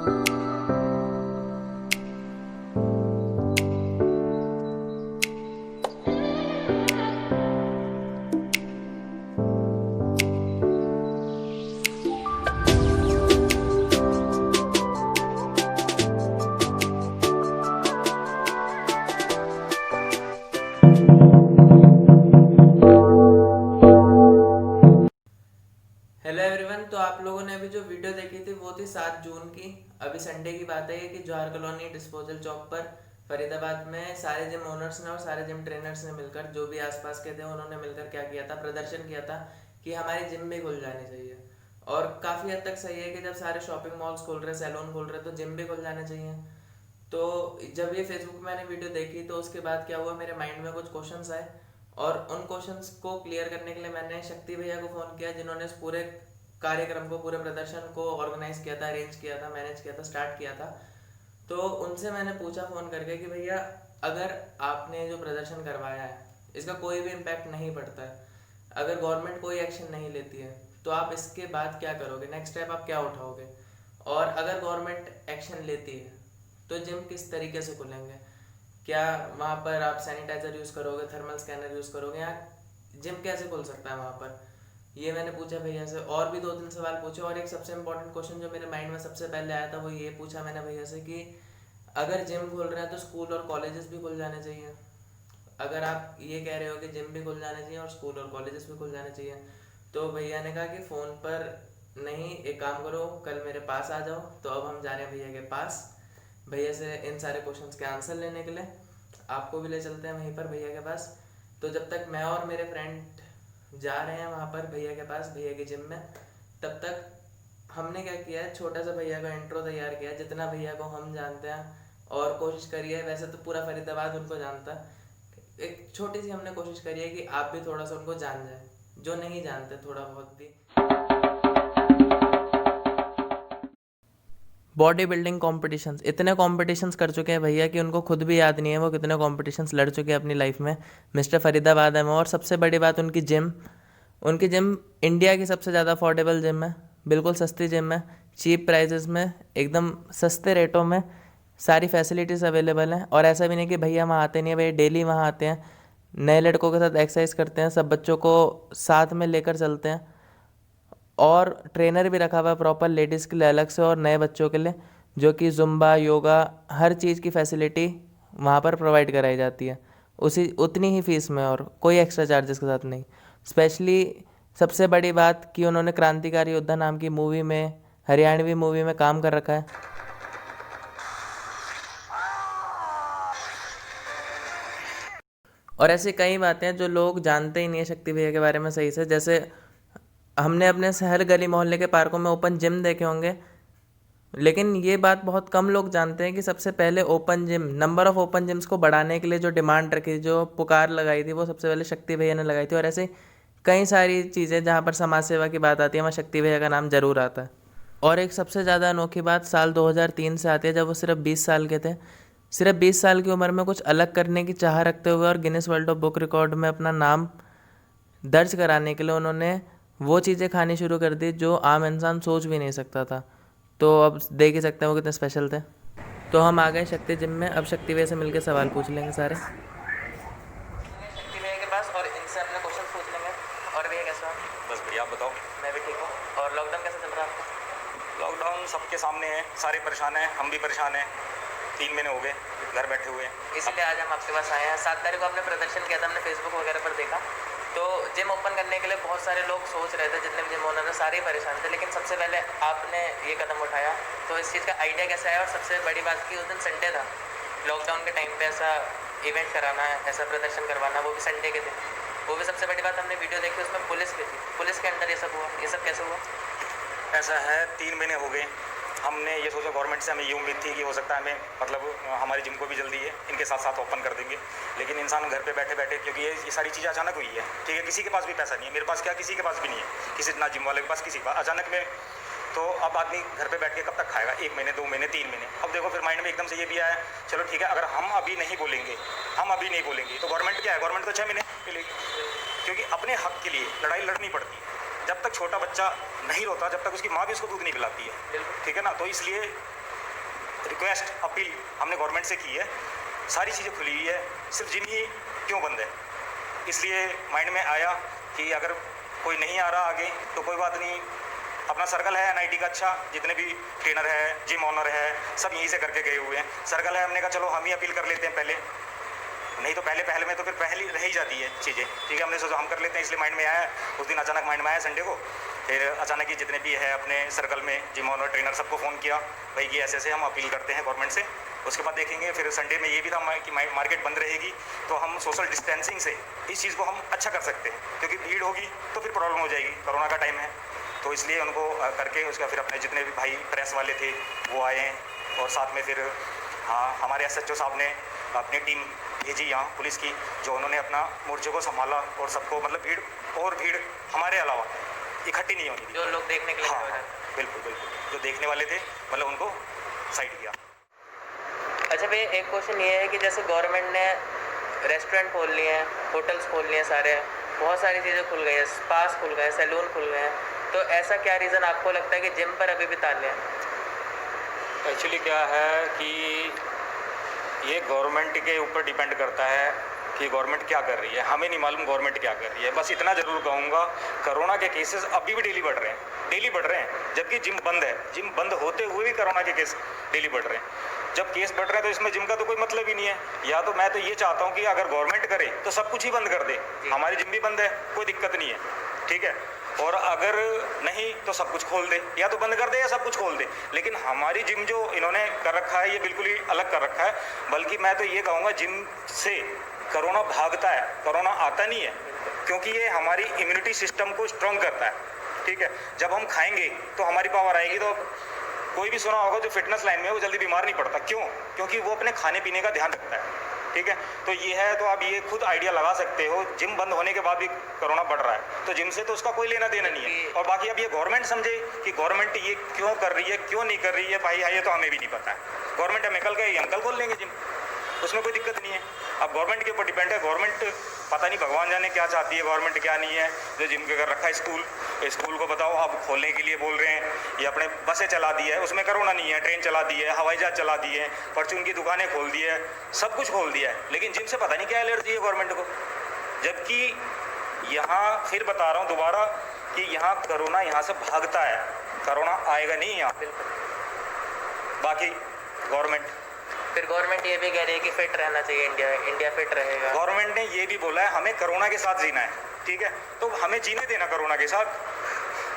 Hello everyone. तो आप लोगों ने अभी जो वीडियो देखी थी वो थी 7 जून की। अभी संडे की बात है कि जवाहर कॉलोनी डिस्पोजल चौक पर फरीदाबाद में सारे जिम ओनर्स ने और सारे जिम ट्रेनर्स ने मिलकर, जो भी आसपास के थे उन्होंने मिलकर क्या किया था, प्रदर्शन किया था कि हमारी जिम भी खुल जानी चाहिए। और काफ़ी हद तक सही है कि जब सारे शॉपिंग मॉल्स खुल रहे, सैलून खुल रहे, तो जिम भी खुल जाने चाहिए। तो जब ये फेसबुक में मैंने वीडियो देखी तो उसके बाद क्या हुआ, मेरे माइंड में कुछ क्वेश्चंस आए और उन क्वेश्चंस को क्लियर करने के लिए मैंने शक्ति भैया को फ़ोन किया, जिन्होंने इस पूरे कार्यक्रम को, पूरे प्रदर्शन को ऑर्गेनाइज किया था, अरेंज किया था, मैनेज किया था, स्टार्ट किया था। तो उनसे मैंने पूछा फ़ोन करके कि भैया, अगर आपने जो प्रदर्शन करवाया है इसका कोई भी इम्पैक्ट नहीं पड़ता है, अगर गवर्नमेंट कोई एक्शन नहीं लेती है, तो आप इसके बाद क्या करोगे, नेक्स्ट स्टेप आप क्या उठाओगे? और अगर गवर्नमेंट एक्शन लेती है तो जिम किस तरीके से खुलेंगे? क्या वहाँ पर आप सैनिटाइजर यूज़ करोगे, थर्मल स्कैनर यूज़ करोगे, या जिम कैसे खुल सकता है वहाँ पर? ये मैंने पूछा भैया से, और भी 2-3 सवाल पूछे। और एक सबसे इम्पोर्टेंट क्वेश्चन जो मेरे माइंड में सबसे पहले आया था वो ये पूछा मैंने भैया से कि अगर जिम खुल रहे हैं तो स्कूल और कॉलेजेस भी खुल जाने चाहिए। अगर आप ये कह रहे हो कि जिम भी खुल जाने चाहिए और स्कूल और कॉलेजेस भी खुल जाने चाहिए, तो भैया ने कहा कि फ़ोन पर नहीं, एक काम करो, कल मेरे पास आ जाओ। तो अब हम जा रहे हैं भैया के पास, भैया से इन सारे क्वेश्चंस के आंसर लेने के लिए। आपको भी ले चलते हैं वहीं पर भैया के पास। तो जब तक मैं और मेरे फ्रेंड जा रहे हैं वहाँ पर भैया के पास, भैया की जिम में, तब तक हमने क्या किया है, छोटा सा भैया का इंट्रो तैयार किया है, जितना भैया को हम जानते हैं। और कोशिश करी है, वैसे तो पूरा फरीदाबाद उनको जानता है, एक छोटी सी हमने कोशिश करी है कि आप भी थोड़ा सा उनको जान जाए, जो नहीं जानते थोड़ा बहुत भी। बॉडी बिल्डिंग कॉम्पिटिशन्स, इतने कॉम्पिटिशन्स कर चुके हैं भैया कि उनको खुद भी याद नहीं है वो कितने कॉम्पिटिशन्स लड़ चुके हैं अपनी लाइफ में। मिस्टर फरीदाबाद है में। और सबसे बड़ी बात, उनकी जिम इंडिया की सबसे ज़्यादा अफोर्डेबल जिम है, बिल्कुल सस्ती जिम है, चीप प्राइजेस में, एकदम सस्ते रेटों में सारी फैसिलिटीज़ अवेलेबल हैं। और ऐसा भी नहीं कि भैया वहाँ आते नहीं है, भैया डेली वहाँ आते हैं, नए लड़कों के साथ एक्सरसाइज करते हैं, सब बच्चों को साथ में लेकर चलते हैं। और ट्रेनर भी रखा हुआ है प्रॉपर, लेडीज़ के लिए अलग से और नए बच्चों के लिए, जो कि जुम्बा, योगा, हर चीज़ की फैसिलिटी वहाँ पर प्रोवाइड कराई जाती है उसी उतनी ही फीस में, और कोई एक्स्ट्रा चार्जेस के साथ नहीं। स्पेशली सबसे बड़ी बात कि उन्होंने क्रांतिकारी योद्धा नाम की मूवी में, हरियाणवी मूवी में काम कर रखा है। और ऐसी कई बातें हैं जो लोग जानते ही नहीं है शक्ति भैया के बारे में सही से। जैसे हमने अपने शहर, गली मोहल्ले के पार्कों में ओपन जिम देखे होंगे, लेकिन ये बात बहुत कम लोग जानते हैं कि सबसे पहले open gym, number of open gyms को बढ़ाने के लिए जो डिमांड रखी, जो पुकार लगाई थी, वो सबसे पहले शक्ति भैया ने लगाई थी। और ऐसे कई सारी चीज़ें जहाँ पर समाज सेवा की बात आती है, वहाँ शक्ति भैया का नाम जरूर आता है। और एक सबसे ज़्यादा अनोखी बात साल 2003 से आती है, जब वो सिर्फ 20 साल के थे। सिर्फ 20 साल की उम्र में कुछ अलग करने की चाह रखते हुए और Guinness world of book record में अपना नाम दर्ज कराने के लिए उन्होंने वो चीज़ें खानी शुरू कर दी जो आम इंसान सोच भी नहीं सकता था। तो अब देख ही सकते हैं वो कितने स्पेशल थे। तो हम आ गए शक्ति जिम में। अब शक्ति भैया से मिलकर सवाल पूछ लेंगे सारे, शक्ति भैया के पास, और इनसे अपने क्वेश्चन पूछ लेंगे। और भैया कैसे हो? बस बढ़िया, आप बताओ। मैं भी ठीक हूँ। और लॉकडाउन कैसा चल रहा है आपका? लॉकडाउन सबके सामने है, सारे परेशान हैं, हम भी परेशान हैं। 3 महीने हो गए घर बैठे हुए। इसलिए आज हम आपके पास आए हैं। 7 तारीख को आपने प्रदर्शन किया था, हमने फेसबुक वगैरह पर देखा। तो जिम ओपन करने के लिए बहुत सारे लोग सोच रहे थे, जितने भी जिम ओनर हैं सारे ही परेशान थे, लेकिन सबसे पहले आपने ये कदम उठाया। तो इस चीज़ का आइडिया कैसे आया? और सबसे बड़ी बात कि उस दिन संडे था, लॉकडाउन के टाइम पे ऐसा इवेंट कराना है, ऐसा प्रदर्शन करवाना, वो भी संडे के दिन। वो भी सबसे बड़ी बात, हमने वीडियो देखी उसमें पुलिस भी थी, पुलिस के अंदर ये सब हुआ। ये सब कैसे हुआ? ऐसा है, 3 महीने हो गए। हमने ये सोचा, गवर्नमेंट से हमें ये उम्मीद थी कि हो सकता है हमें, मतलब हमारी जिम को भी जल्दी है इनके साथ साथ ओपन कर देंगे। लेकिन इंसान घर पे बैठे बैठे, क्योंकि ये सारी चीज़ें अचानक हुई है, ठीक है, किसी के पास भी पैसा नहीं है, मेरे पास क्या, किसी के पास भी नहीं है, किसी ना जिम वाले के पास, किसी के पास, अचानक में। तो अब आदमी घर पे बैठ के कब तक खाएगा? 1 महीने, 2 महीने, 3 महीने। अब देखो, फिर माइंड में एकदम से ये भी आया, चलो ठीक है, अगर हम अभी नहीं बोलेंगे तो गवर्नमेंट क्या है, गवर्नमेंट तो 6 महीने मिलेगी। क्योंकि अपने हक के लिए लड़ाई लड़नी पड़ती है। जब तक छोटा बच्चा नहीं रोता, जब तक उसकी माँ भी उसको दूध नहीं पिलाती है, ठीक है ना। तो इसलिए रिक्वेस्ट अपील हमने गवर्नमेंट से की है, सारी चीज़ें खुली हुई है, सिर्फ जिम ही क्यों बंद है। इसलिए माइंड में आया कि अगर कोई नहीं आ रहा आगे तो कोई बात नहीं, अपना सर्कल है एनआईटी का, अच्छा जितने भी ट्रेनर है, जिम ऑनर है, सब यहीं से करके गए हुए हैं। सर्कल है, हमने कहा चलो हम ही अपील कर लेते हैं पहले, नहीं तो पहले में तो फिर पहले रह ही जाती है चीज़ें, ठीक है। हमने सोचा हम कर लेते हैं, इसलिए माइंड में आया। उस दिन अचानक माइंड में आया संडे को, फिर अचानक ही जितने भी है अपने सर्कल में जिम ऑनर ट्रेनर सबको फ़ोन किया, भाई कि ऐसे हम अपील करते हैं गवर्नमेंट से। उसके बाद देखेंगे, फिर संडे में ये भी था कि मार्केट बंद रहेगी तो हम सोशल डिस्टेंसिंग से इस चीज़ को हम अच्छा कर सकते हैं, क्योंकि भीड़ होगी तो फिर प्रॉब्लम हो जाएगी, कोरोना का टाइम है। तो इसलिए उनको करके उसका फिर अपने जितने भी भाई प्रेस वाले थे वो आए हैं, और साथ में फिर हाँ हमारे SHO साहब ने अपनी टीम भेजी यहाँ पुलिस की, जो उन्होंने अपना मोर्चे को संभाला और सबको मतलब भीड़ हमारे अलावा इकट्ठी नहीं होनी थी। जो लोग देखने के लिए हाँ, बिल्कुल जो देखने वाले थे मतलब उनको साइड किया। अच्छा भैया, एक क्वेश्चन ये है कि जैसे गवर्नमेंट ने रेस्टोरेंट खोल लिए हैं, होटल्स खोल लिए हैं, सारे बहुत सारी चीज़ें खुल गई हैं, स्पास खुल गए हैं, सैलून खुल गए हैं, तो ऐसा क्या रीज़न आपको लगता है कि जिम पर अभी भी ताले हैं? एक्चुअली क्या है कि ये गवर्नमेंट के ऊपर डिपेंड करता है कि गवर्नमेंट क्या कर रही है। हमें नहीं मालूम गवर्नमेंट क्या कर रही है। बस इतना ज़रूर कहूँगा, कोरोना के केसेस अभी भी डेली बढ़ रहे हैं, जबकि जिम बंद है। जिम बंद होते हुए भी कोरोना के केस डेली बढ़ रहे हैं। जब केस बढ़ रहे हैं तो इसमें जिम का तो कोई मतलब ही नहीं है। या तो मैं तो ये चाहता हूँ कि अगर गवर्नमेंट करे तो सब कुछ ही बंद कर दे, हमारी जिम भी बंद है, कोई दिक्कत नहीं है, ठीक है। और अगर नहीं तो सब कुछ खोल दे, या तो बंद कर दे या सब कुछ खोल दे। लेकिन हमारी जिम जो इन्होंने कर रखा है ये बिल्कुल ही अलग कर रखा है। बल्कि मैं तो ये कहूँगा, जिम से कोरोना भागता है, कोरोना आता नहीं है, क्योंकि ये हमारी इम्यूनिटी सिस्टम को स्ट्रॉन्ग करता है, ठीक है। जब हम खाएंगे तो हमारी पावर आएगी। तो कोई भी सुना होगा जो फिटनेस लाइन में है वो जल्दी बीमार नहीं पड़ता, क्यों? क्योंकि वो अपने खाने पीने का ध्यान रखता है, ठीक है। तो ये है, तो आप ये खुद आइडिया लगा सकते हो, जिम बंद होने के बाद भी कोरोना बढ़ रहा है, तो जिम से तो उसका कोई लेना देना नहीं है। और बाकी अब ये गवर्नमेंट समझे कि गवर्नमेंट ये क्यों कर रही है, क्यों नहीं कर रही है, भाई ये तो हमें भी नहीं पता है। गवर्नमेंट हमें कल कहेगी, हम कल खोल लेंगे जिम, उसमें कोई दिक्कत नहीं है। अब गवर्नमेंट के ऊपर डिपेंड है। गवर्नमेंट पता नहीं भगवान जाने क्या चाहती है, गवर्नमेंट क्या नहीं है। जो जिम के कर रखा है स्कूल को बताओ अब खोलने के लिए बोल रहे हैं, ये अपने बसें चला दी है, उसमें कोरोना नहीं है, ट्रेन चला दी है, हवाई जहाज चला दी है, परचून की दुकानें खोल दी है, सब कुछ खोल दिया है। लेकिन जिम से पता नहीं क्या एलर्जी है गवर्नमेंट को। जबकि यहाँ फिर बता रहा हूँ दोबारा कि यहाँ कोरोना यहाँ से भागता है, कोरोना आएगा नहीं यहाँ। बाकी गवर्नमेंट ये भी कह रही है कि फिट रहना चाहिए, इंडिया फिट रहेगा। गवर्नमेंट ने ये भी बोला है हमें कोरोना के साथ जीना है, ठीक है। तो हमें जीने देना कोरोना के साथ,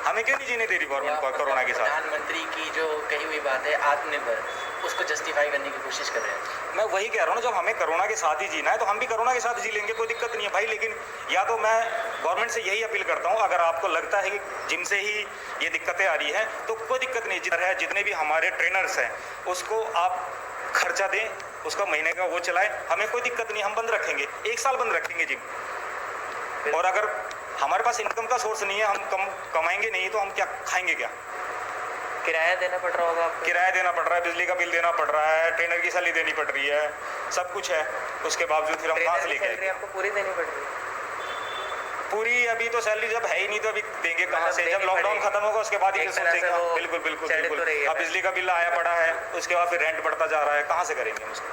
हमें क्यों नहीं जीने दे रही गवर्नमेंट को कोरोना के साथ? प्रधानमंत्री की जो कही हुई बात है आत्मनिर्भर, उसको जस्टिफाई करने की कोशिश कर रहे हैं। मैं वही कह रहा हूँ ना, जब हमें कोरोना के साथ ही जीना है तो हम भी कोरोना के साथ जी लेंगे, कोई दिक्कत नहीं है भाई। लेकिन या तो मैं गवर्नमेंट से यही अपील करता हूँ, अगर आपको लगता है कि जिम से ही ये दिक्कतें आ रही हैं तो कोई दिक्कत नहीं, जितने भी हमारे ट्रेनर्स हैं उसको आप खर्चा दें, उसका महीने का वो चलाए, हमें कोई दिक्कत नहीं, हम बंद रखेंगे, 1 साल बंद रखेंगे जिम। और अगर हमारे पास इनकम का सोर्स नहीं है, हम कमाएंगे नहीं तो हम क्या खाएंगे, क्या किराया देना पड़ रहा होगा आपको? किराया देना पड़ रहा है, बिजली का बिल देना पड़ रहा है, ट्रेनर की सैलरी देनी पड़ रही है, सब कुछ है। उसके बावजूद फिर हम कहाँ से लेके आएंगे? आपको पूरी देनी पड़ रही है? पूरी अभी तो सैलरी जब है ही नहीं तो अभी देंगे कहाँ से? जब लॉकडाउन खत्म होगा उसके बाद ही सोचेंगे। बिल्कुल। अब बिजली का बिल आया पड़ा है, उसके बाद फिर रेंट बढ़ता जा रहा है, कहाँ से करेंगे हम उसको?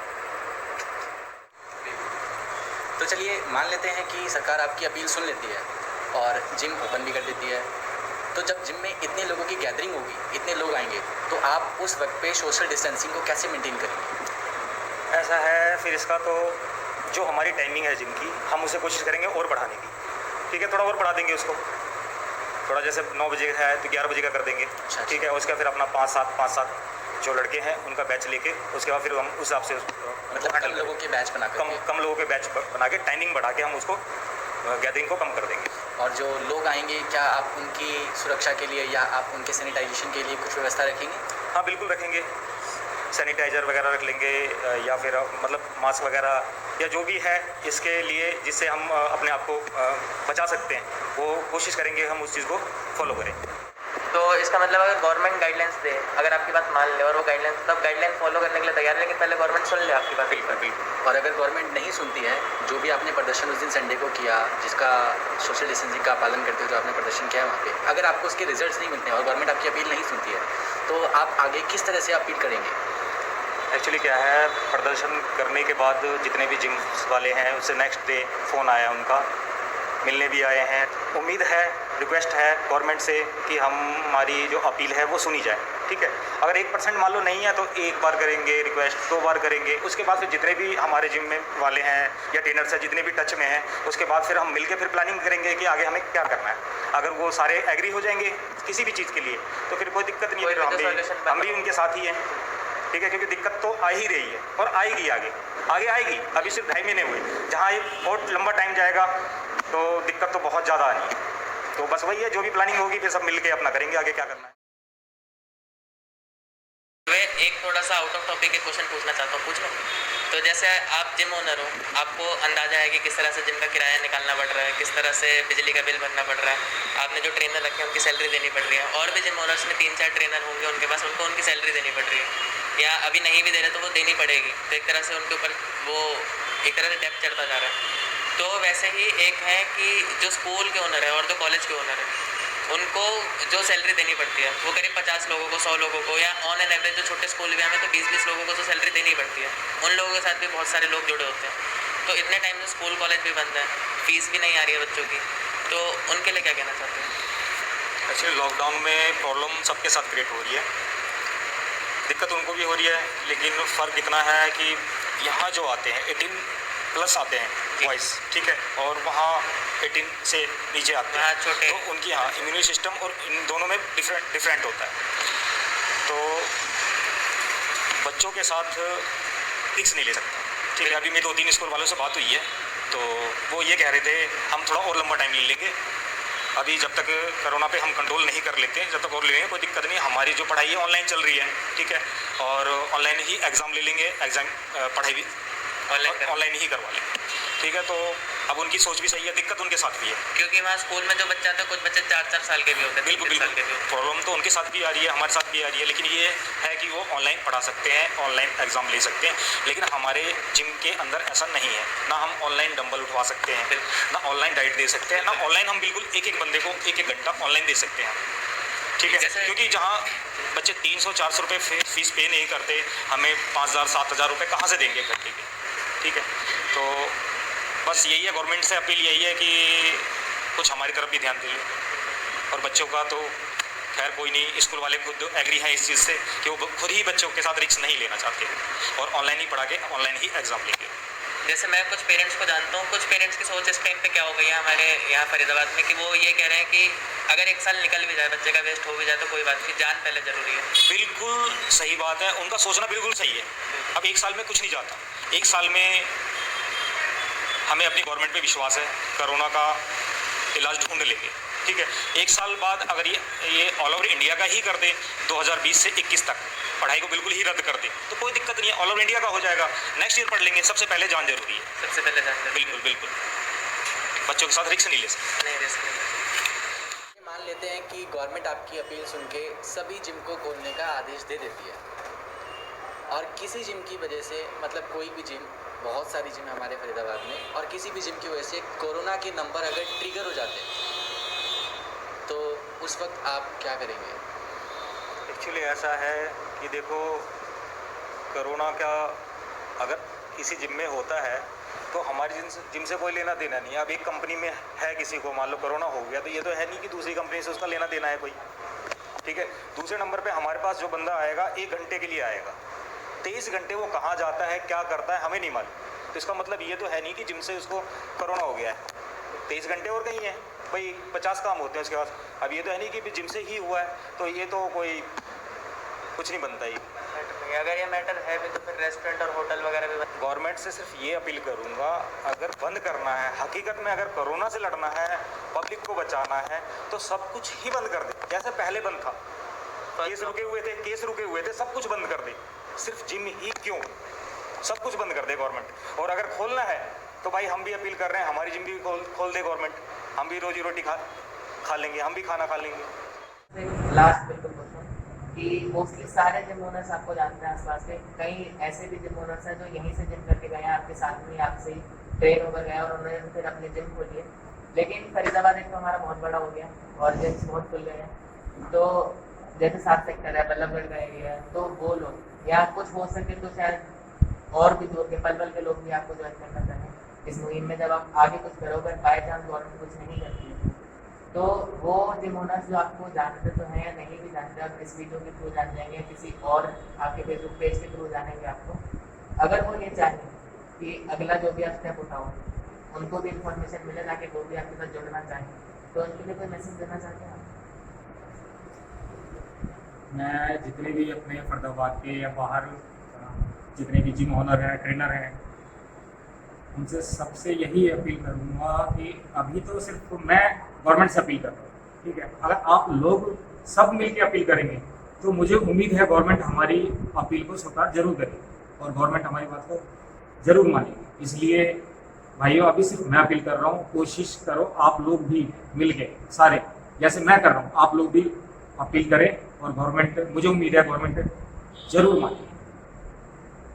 तो चलिए मान लेते हैं कि सरकार आपकी अपील सुन लेती है और जिम ओपन भी कर देती है, तो जब जिम में इतने लोगों की गैदरिंग होगी, इतने लोग आएंगे, तो आप उस वक्त पे सोशल डिस्टेंसिंग को कैसे मेंटेन करेंगे? ऐसा है, फिर इसका तो जो हमारी टाइमिंग है जिम की, हम उसे कोशिश करेंगे और बढ़ाने की, ठीक है। थोड़ा और बढ़ा देंगे उसको, थोड़ा जैसे 9 बजे है तो 11 बजे का कर देंगे, ठीक है। उसका फिर अपना 5-7 जो लड़के हैं उनका बैच लेके उसके बाद फिर हम उस हिसाब से मतलब कम लोगों के बैच बना कम लोगों के बैच बना के टाइमिंग बढ़ा के हम उसको गैदरिंग को कम कर देंगे। और जो लोग आएंगे क्या आप उनकी सुरक्षा के लिए या आप उनके सैनिटाइजेशन के लिए कुछ व्यवस्था रखेंगे? हाँ बिल्कुल रखेंगे, सैनिटाइज़र वगैरह रख लेंगे, या फिर मतलब मास्क वगैरह या जो भी है इसके लिए जिससे हम अपने आप को बचा सकते हैं, वो कोशिश करेंगे हम उस चीज़ को फॉलो करें। तो इसका मतलब अगर गवर्नमेंट गाइडलाइंस दे, अगर आपकी बात मान ले और वो गाइडलाइंस, तब गाइडलाइन फॉलो करने के लिए तैयार है, लेकिन पहले गवर्नमेंट सुन ले आपकी बात। बिल्कुल। और अगर गवर्नमेंट नहीं सुनती है, जो भी आपने प्रदर्शन उस दिन संडे को किया, जिसका सोशल डिस्टेंसिंग का पालन करते हुए जो आपने प्रदर्शन किया है वहाँ पे, अगर आपको उसके रिजल्ट्स नहीं मिलते हैं और गवर्नमेंट आपकी अपील नहीं सुनती है, तो आप आगे किस तरह से अपील करेंगे? एक्चुअली क्या है, प्रदर्शन करने के बाद जितने भी जिम वाले हैं उससे नेक्स्ट डे फ़ोन आया उनका, मिलने भी आए हैं। उम्मीद है, रिक्वेस्ट है गवर्नमेंट से कि हमारी जो अपील है वो सुनी जाए, ठीक है। अगर 1% मान लो नहीं है तो एक बार करेंगे रिक्वेस्ट, 2 बार करेंगे, उसके बाद फिर जितने भी हमारे जिम में वाले हैं या ट्रेनर्स हैं जितने भी टच में हैं, उसके बाद फिर हम मिलके फिर प्लानिंग करेंगे कि आगे हमें क्या करना है। अगर वो सारे एग्री हो जाएंगे किसी भी चीज़ के लिए तो फिर कोई दिक्कत नहीं है, फिर हम भी उनके साथ ही हैं, ठीक है। क्योंकि दिक्कत तो आ ही रही है और आएगी, आगे आएगी। अभी सिर्फ 2.5 महीने हुए, जहाँ ये बहुत लंबा टाइम जाएगा तो दिक्कत तो बहुत ज़्यादा आनी है। तो बस वही है, जो भी प्लानिंग होगी फिर सब मिलके अपना करेंगे आगे क्या करना है। मैं एक थोड़ा सा आउट ऑफ टॉपिक एक क्वेश्चन पूछना चाहता हूँ, पूछ लो। तो जैसे आप जिम ओनर हो, आपको अंदाजा है कि किस तरह से जिम का किराया निकालना पड़ रहा है, किस तरह से बिजली का बिल भरना पड़ रहा है, आपने जो ट्रेनर रखे हैं उनकी सैलरी देनी पड़ रही है, और भी जिम ओनर्स में 3-4 ट्रेनर होंगे उनके पास, उनको उनकी सैलरी देनी पड़ रही है, या अभी नहीं भी दे रहे तो वो देनी पड़ेगी। तो एक तरह से उनके ऊपर वो एक तरह से डेप्थ चढ़ता जा रहा है। तो वैसे ही एक है कि जो स्कूल के ओनर है और जो कॉलेज के ओनर है, उनको जो सैलरी देनी पड़ती है वो करीब 50 लोगों को, 100 लोगों को, या ऑन एन एवरेज जो छोटे स्कूल भी हमें तो 20-20 लोगों को तो सैलरी देनी पड़ती है। उन लोगों के साथ भी बहुत सारे लोग जुड़े होते हैं। तो इतने टाइम में स्कूल कॉलेज भी बंद है, फीस भी नहीं आ रही है बच्चों की, तो उनके लिए क्या कहना चाहते हैं? एक्चुअली लॉकडाउन में प्रॉब्लम सबके साथ क्रिएट हो रही है, दिक्कत उनको भी हो रही है, लेकिन फ़र्क इतना है कि यहाँ जो आते हैं 18+ आते हैं बॉयज़, ठीक है, और वहाँ 18 से नीचे आते हैं छोटे, तो उनकी इम्यूनिटी सिस्टम और इन दोनों में डिफरेंट होता है। तो बच्चों के साथ रिस्क नहीं ले सकता, ठीक है। अभी मेरी 2-3 स्कूल वालों से बात हुई है तो वो ये कह रहे थे हम थोड़ा और लंबा टाइम ले लेंगे, अभी जब तक कोरोना पे हम कंट्रोल नहीं कर लेते जब तक और ले लेंगे कोई दिक्कत नहीं। हमारी जो पढ़ाई है ऑनलाइन चल रही है, ठीक है, और ऑनलाइन ही एग्ज़ाम ले लेंगे, पढ़ाई भी ऑनलाइन ही करवा लेंगे, ठीक है। तो अब उनकी सोच भी सही है, दिक्कत उनके साथ भी है, क्योंकि वहाँ स्कूल में जो बच्चे आते हैं कुछ बच्चे 4-4 साल के भी होते हैं। बिल्कुल प्रॉब्लम तो उनके साथ भी आ रही है, हमारे साथ भी आ रही है, लेकिन ये है कि वो ऑनलाइन पढ़ा सकते हैं, ऑनलाइन एग्ज़ाम ले सकते हैं। लेकिन हमारे जिम के अंदर ऐसा नहीं है, ना हम ऑनलाइन डंबल उठवा सकते हैं, ना ऑनलाइन डाइट दे सकते हैं, ना ऑनलाइन हम बिल्कुल एक बंदे को 1 घंटा ऑनलाइन दे सकते हैं, ठीक है। क्योंकि जहाँ बच्चे 300-400 रुपये फीस पे नहीं करते, हमें 5,000-7,000 रुपये कहाँ से देंगे घंटे के, ठीक है। तो बस यही है, गवर्नमेंट से अपील यही है कि कुछ हमारी तरफ भी ध्यान दीजिए। और बच्चों का तो खैर कोई नहीं, स्कूल वाले खुद एग्री हैं इस चीज़ से कि वो खुद ही बच्चों के साथ रिस्क नहीं लेना चाहते और ऑनलाइन ही पढ़ा के ऑनलाइन ही एग्ज़ाम लेंगे। जैसे मैं कुछ पेरेंट्स को जानता हूँ, कुछ पेरेंट्स की सोच इस टाइम पे क्या हो गई है हमारे यहाँ फरीदाबाद में, कि वो ये कह रहे हैं कि अगर 1 साल निकल भी जाए, बच्चे का वेस्ट हो भी जाए तो कोई बात नहीं, जान पहले ज़रूरी है। बिल्कुल सही बात है, उनका सोचना बिल्कुल सही है। अब 1 साल में कुछ नहीं जाता, 1 साल में हमें अपनी गवर्नमेंट पे विश्वास है, कोरोना का इलाज ढूंढ लेंगे, ठीक है। 1 साल बाद अगर ये ऑल ओवर इंडिया का ही कर दे, 2020 से 21 तक पढ़ाई को बिल्कुल ही रद्द कर दे तो कोई दिक्कत नहीं है, ऑल ओवर इंडिया का हो जाएगा, नेक्स्ट ईयर पढ़ लेंगे। सबसे पहले जान जरूरी है, सबसे पहले जान, बिल्कुल बच्चों के साथ रिस्क नहीं ले सकते। नहीं रिस्क नहीं। मान लेते हैं कि गवर्नमेंट आपकी अपील सुन के सभी जिम को खोलने का आदेश दे देती है, और किसी जिम की वजह से, मतलब कोई भी जिम, बहुत सारी जिम है हमारे फरीदाबाद में, और किसी भी जिम की वजह से कोरोना के नंबर अगर ट्रिगर हो जाते हैं तो उस वक्त आप क्या करेंगे? एक्चुअली ऐसा है कि देखो, कोरोना का अगर किसी जिम में होता है तो हमारी जिम से कोई लेना देना नहीं है। अब एक कंपनी में है, किसी को मान लो कोरोना हो गया तो ये तो है नहीं कि दूसरी कंपनी से उसका लेना देना है कोई, ठीक है। दूसरे नंबर पे हमारे पास जो बंदा आएगा 1 घंटे के लिए आएगा, 23 घंटे वो कहाँ जाता है, क्या करता है, हमें नहीं मालूम। तो इसका मतलब ये तो है नहीं कि जिम से उसको कोरोना हो गया है, 23 घंटे और कहीं है भाई, 50 काम होते हैं उसके पास। अब ये तो है नहीं कि जिम से ही हुआ है, तो ये तो कोई कुछ नहीं बनता ही। अगर ये मैटर है भी तो फिर रेस्टोरेंट और होटल वगैरह भी गवर्नमेंट से सिर्फ ये अपील करूंगा, अगर बंद करना है, हकीकत में अगर कोरोना से लड़ना है, पब्लिक को बचाना है, तो सब कुछ ही बंद कर दे, जैसे पहले बंद था। केस रुके हुए थे, सब कुछ बंद कर दे। सिर्फ जिम ही क्यों, सब कुछ बंद कर दे गवर्नमेंट। और अगर खोलना है तो भाई हम भी अपील कर रहे हैं, हमारी जिम भी खोल दे गवर्नमेंट, हम भी रोजी रोटी खा लेंगे, हम भी खाना खा लेंगे। लास्ट बिल्कुल कि मोस्टली सारे जिम ओनर्स आपको जानते हैं आसपास के, कई ऐसे भी जिम ओनर्स हैं जो यहीं से जिम करके गए हैं, आपके साथ में आपसे ही ट्रेन होकर गए और उन्होंने फिर अपनी जिम खोली है। लेकिन फरीदाबाद एक तो हमारा बहुत बड़ा हो गया और जिम्स बहुत खुल गए हैं, तो जैसे 7 सेक्टर है, बल्लभगढ़ का एरिया है, तो वो लोग या कुछ हो सके तो शायद और भी दूर के पलवल के लोग भी आपको ज्वाइन करना चाहें इस मुहिम में। जब आप आगे कुछ करोगे, बाई चांस गवर्नमेंट कुछ नहीं करती है, तो वो जिम ओनर्स जो आपको जानते तो हैं या नहीं भी जानते, आप इस वीडियो के थ्रू जान जाएंगे, किसी और आपके फेसबुक पेज के थ्रू जानेंगे आपको। अगर वो ये चाहें कि अगला जो भी आप स्टेप उठाओ उनको भी इंफॉर्मेशन मिले ताकि वो भी आपके साथ जुड़ना चाहें, तो उनके लिए कोई मैसेज देना चाहते हैं आप? मैं जितने भी अपने फरीदाबाद के या बाहर जितने भी जिम ओनर हैं, ट्रेनर हैं, उनसे सबसे यही अपील करूँगा कि अभी तो सिर्फ मैं गवर्नमेंट से अपील कर रहा हूँ, ठीक है। अगर आप लोग सब मिलकर अपील करेंगे तो मुझे उम्मीद है गवर्नमेंट हमारी अपील को स्वीकार जरूर करेगी और गवर्नमेंट हमारी बात को जरूर मानेगी। इसलिए भाइयों, अभी सिर्फ मैं अपील कर रहा हूँ, कोशिश करो आप लोग भी मिल के सारे, जैसे मैं कर रहा हूँ, आप लोग भी अपील करें और गवर्नमेंट, मुझे उम्मीद है गवर्नमेंट जरूर मानेगी।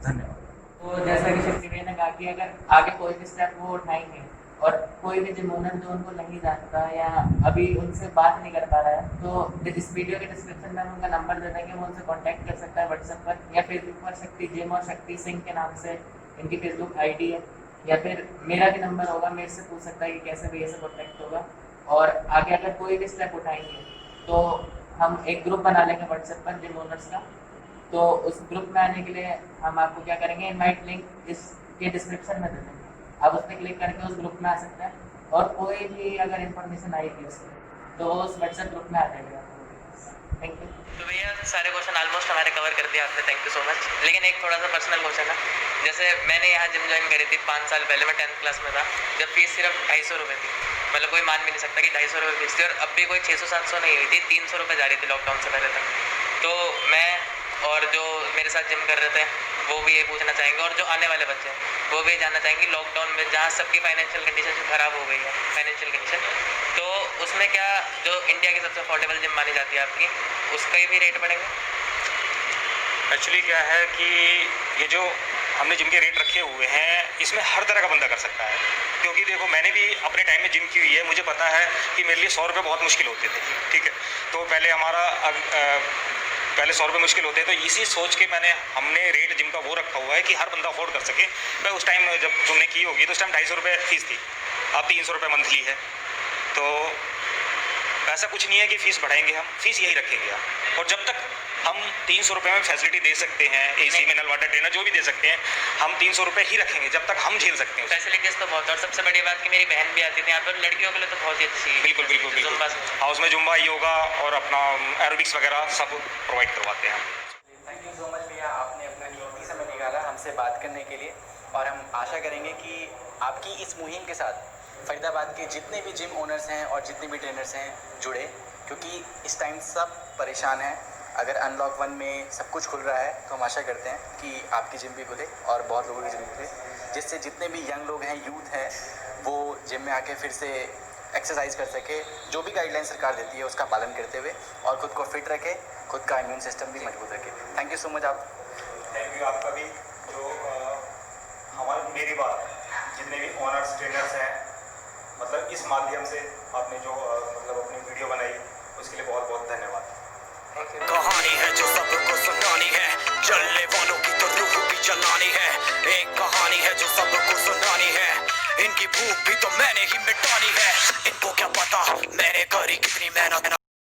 धन्यवाद। तो जैसा कि शक्ति भैया ने कहा कि अगर आगे कोई भी स्टेप वो उठाएंगे और कोई भी जिम ओनर जो उनको नहीं जानता या अभी उनसे बात नहीं कर पा रहा है, तो इस वीडियो के डिस्क्रिप्शन में हम उनका नंबर दे देंगे, वो उनसे कांटेक्ट कर सकता है व्हाट्सएप पर या फेसबुक पर शक्ति जिम और शक्ति सिंह के नाम से इनकी फेसबुक आईडी है, या फिर मेरा भी नंबर होगा, मेरे से पूछ सकता है कि कैसे भैया से कॉन्टैक्ट होगा। और आगे अगर कोई भी स्टेप उठाएंगे तो हम एक ग्रुप बना लेंगे व्हाट्सएप पर जिम ओनर्स का, तो उस ग्रुप में आने के लिए हम आपको क्या करेंगे, इनवाइट लिंक इसके डिस्क्रिप्शन में दे देंगे, आप उस पर क्लिक करके उस ग्रुप में आ सकते हैं और कोई भी अगर इन्फॉर्मेशन आएगी उसमें तो उस व्हाट्सएप ग्रुप में आ जाएगा। Thank you. तो भैया सारे क्वेश्चन ऑलमोस्ट हमारे कवर कर दिया आपने, थैंक यू सो मच। लेकिन एक थोड़ा सा पर्सनल क्वेश्चन है, जैसे मैंने यहाँ जिम ज्वाइन करी थी 5 साल पहले, मैं 10th क्लास में था, जब फीस सिर्फ 250 रुपये थी, मतलब कोई मान भी नहीं सकता कि 250 रुपये फीस थी, और अब भी कोई 600-700 नहीं हुई थी, 300 रुपये जा रही थी लॉकडाउन से पहले तक। तो मैं और जो मेरे साथ जिम कर रहे थे वो भी ये पूछना चाहेंगे, और जो आने वाले बच्चे हैं वो भी जानना चाहेंगे, लॉकडाउन में जहाँ सबकी फाइनेंशियल कंडीशन ख़राब हो गई है, फाइनेंशियल कंडीशन, तो उसमें क्या जो इंडिया की सबसे अफोर्डेबल जिम मानी जाती है आपकी, उसका भी रेट बढ़ेंगे? एक्चुअली क्या है कि ये जो हमने जिम के रेट रखे हुए हैं इसमें हर तरह का बंदा कर सकता है, क्योंकि देखो मैंने भी अपने टाइम में जिम की हुई है, मुझे पता है कि मेरे लिए 100 रुपये बहुत मुश्किल होते थे, ठीक है। तो पहले पहले 100 रुपये मुश्किल होते, तो इसी सोच के हमने रेट जिम का वो रखा हुआ है कि हर बंदा अफोर्ड कर सके। मैं उस टाइम जब तुमने की होगी तो उस टाइम 250 रुपये फीस थी, अब 300 रुपये मंथली है। तो ऐसा कुछ नहीं है कि फ़ीस बढ़ाएंगे, हम फीस यही रखेंगे हम, और जब तक हम 300 रुपये में फैसिलिटी दे सकते हैं, AC मिनरल वाटर ट्रेनर जो भी दे सकते हैं, हम 300 रुपये ही रखेंगे जब तक हम झेल सकते हैं। फैसिलिटीज़ तो बहुत, और सबसे बड़ी बात कि मेरी बहन भी आती थी यहाँ पर, लड़कियों के लिए तो बहुत ही अच्छी। बिल्कुल बिल्कुल बिल्कुल, हाउस में जुम्बा, योगा और अपना एरोबिक्स वगैरह सब प्रोवाइड करवाते हैं हम। थैंक यू सो मच भैया, आपने अपना कीमती समय निकाला हमसे बात करने के लिए, और हम आशा करेंगे कि आपकी इस मुहिम के साथ फरीदाबाद के जितने भी जिम ओनर्स हैं और जितने भी ट्रेनर्स हैं जुड़े, क्योंकि इस टाइम सब परेशान हैं। अगर अनलॉक 1 में सब कुछ खुल रहा है तो हम आशा करते हैं कि आपकी जिम भी खुले और बहुत लोगों की जिम खुले, जिससे जितने भी यंग लोग हैं, यूथ है, वो जिम में आके फिर से एक्सरसाइज कर सके, जो भी गाइडलाइन सरकार देती है उसका पालन करते हुए, और ख़ुद को फिट रखे, खुद का इम्यून सिस्टम भी मजबूत रखे। Thank you so much. आप थैंक यू आपका भी, जो मेरी बात जितने भी ओनर्स ट्रेनर्स हैं, मतलब इस माध्यम से आपने जो मतलब अपनी वीडियो बनाई उसके लिए बहुत बहुत धन्यवाद। कहानी है जो सबको सुनानी है, चलने वालों की तो रूह भी जलानी है, एक कहानी है जो सबको सुनानी है, इनकी भूख भी तो मैंने ही मिटानी है, इनको क्या पता मैंने करी कितनी मेहनत।